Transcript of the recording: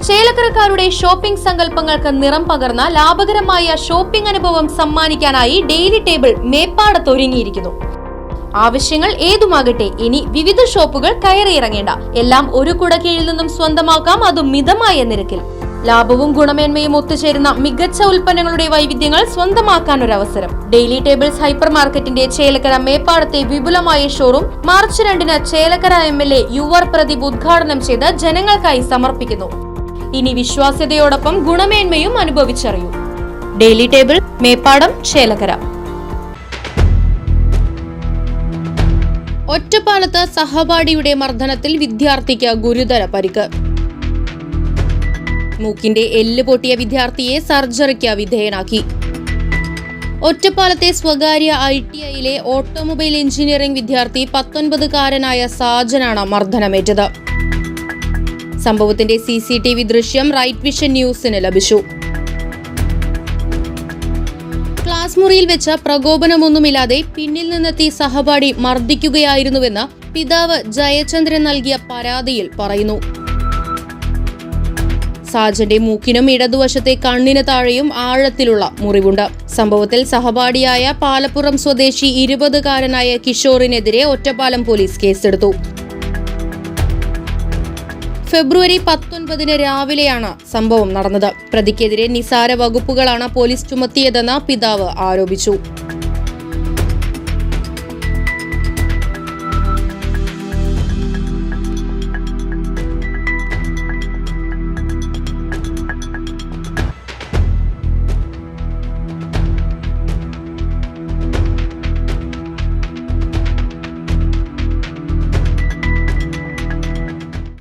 ചേലക്കരക്കാരുടെ shopping സങ്കല്പങ്ങൾക്ക് നിറം പകർന്ന ലാഭകരമായ ഷോപ്പിംഗ് അനുഭവം സമ്മാനിക്കാനായി ഡെയിലി ടേബിൾ മേപ്പാടത്തൊരുങ്ങിയിരിക്കുന്നു. ആവശ്യങ്ങൾ ഏതുമാകട്ടെ, ഇനി വിവിധ ഷോപ്പുകൾ കയറിയിറങ്ങേണ്ട. എല്ലാം ഒരു കുടക്കീഴിൽ നിന്നും സ്വന്തമാക്കാം, അതും മിതമായ നിരക്കിൽ. ലാഭവും ഗുണമേന്മയും ഒത്തുചേരുന്ന മികച്ച ഉൽപ്പന്നങ്ങളുടെ വൈവിധ്യങ്ങൾ സ്വന്തമാക്കാൻ ഒരു അവസരം. ഡെയിലി ടേബിൾസ് ഹൈപ്പർ മാർക്കറ്റിന്റെ ചേലക്കര മേപ്പാടത്തെ വിപുലമായ showroom March 2 Chelakkara MLA UR Pradeep ഉദ്ഘാടനം ചെയ്ത് ജനങ്ങൾക്കായി സമർപ്പിക്കുന്നു. ഇനി വിശ്വാസ്യതയോടൊപ്പം ഗുണമേന്മയും അനുഭവിച്ചറിയൂ. Daily table, Meppadam, Chelakkara. ഒറ്റപ്പാലത്ത് സഹപാഠിയുടെ മർദ്ദനത്തിൽ വിദ്യാർത്ഥിക്ക് ഗുരുതര പരിക്ക്. മൂക്കിന്റെ എല്ല് പൊട്ടിയ വിദ്യാർത്ഥിയെ സർജറിക്ക് വിധേയനാക്കി. ഒറ്റപ്പാലത്തെ സ്വകാര്യ ITIയിലെ ഓട്ടോമൊബൈൽ എഞ്ചിനീയറിംഗ് വിദ്യാർത്ഥി 19-കാരനായ സാജനാണ് മർദ്ദനമേറ്റത്. സംഭവത്തിന്റെ CCTV ദൃശ്യം റൈറ്റ് വിഷൻ ന്യൂസിന് ലഭിച്ചു. ക്ലാസ് മുറിയിൽ വെച്ച് പ്രകോപനമൊന്നുമില്ലാതെ പിന്നിൽ നിന്നെത്തി സഹപാഠി മർദ്ദിക്കുകയായിരുന്നുവെന്ന് പിതാവ് ജയചന്ദ്രൻ നൽകിയ പരാതിയിൽ പറയുന്നു. സാജന്റെ മൂക്കിനും ഇടതുവശത്തെ കണ്ണിന് താഴെയും ആഴത്തിലുള്ള മുറിവുണ്ട്. സംഭവത്തിൽ സഹപാഠിയായ പാലപ്പുറം സ്വദേശി 20-കാരനായ കിഷോറിനെതിരെ ഒറ്റപ്പാലം പോലീസ് കേസെടുത്തു. ഫെബ്രുവരി 19 രാവിലെയാണ് സംഭവം നടന്നത്. പ്രതിക്കെതിരെ നിസാര വകുപ്പുകളാണ് പോലീസ് ചുമത്തിയതെന്ന് പിതാവ് ആരോപിച്ചു.